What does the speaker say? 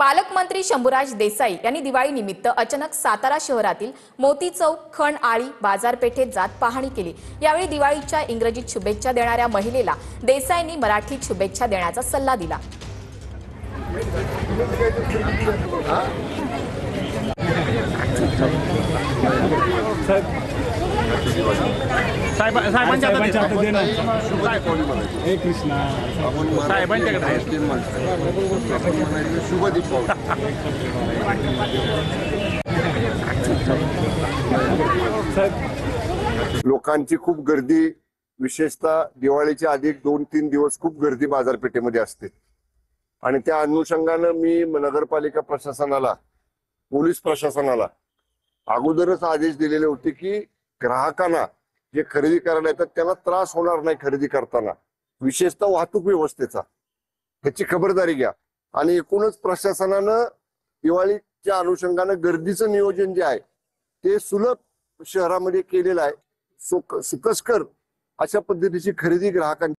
पालकमंत्री शंभूराज देसाई यांनी दिवाळी निमित्त अचानक सातारा शहरातील मोती चौक, खण आळी बाजारपेठेत जात पाहणी केली। यावेळी दिवाळीच्या इंग्रजीत शुभेच्छा देणाऱ्या महिलेला देसाईंनी मराठीत शुभेच्छा देण्याचा सल्ला दिला। लोकांची खूप गर्दी, विशेषतः दिवाळीच्या आधी 2-3 दिवस खूप गर्दी बाजारपेठेमध्ये असते आणि त्या अनुषंगाने मी नगरपालिका प्रशासनाला, पोलीस प्रशासनाला अगोदरच आदेश दिलेले होते की ग्राहकांना जे खरेदी करायला येतात त्यांना त्रास होणार नाही खरेदी करताना, विशेषतः वाहतूक व्यवस्थेचा ह्याची खबरदारी घ्या। आणि एकूणच प्रशासनानं दिवाळीच्या अनुषंगानं गर्दीचं नियोजन जे आहे ते सुलभ शहरामध्ये केलेलं आहे। सुकसकर अशा पद्धतीची खरेदी ग्राहकांची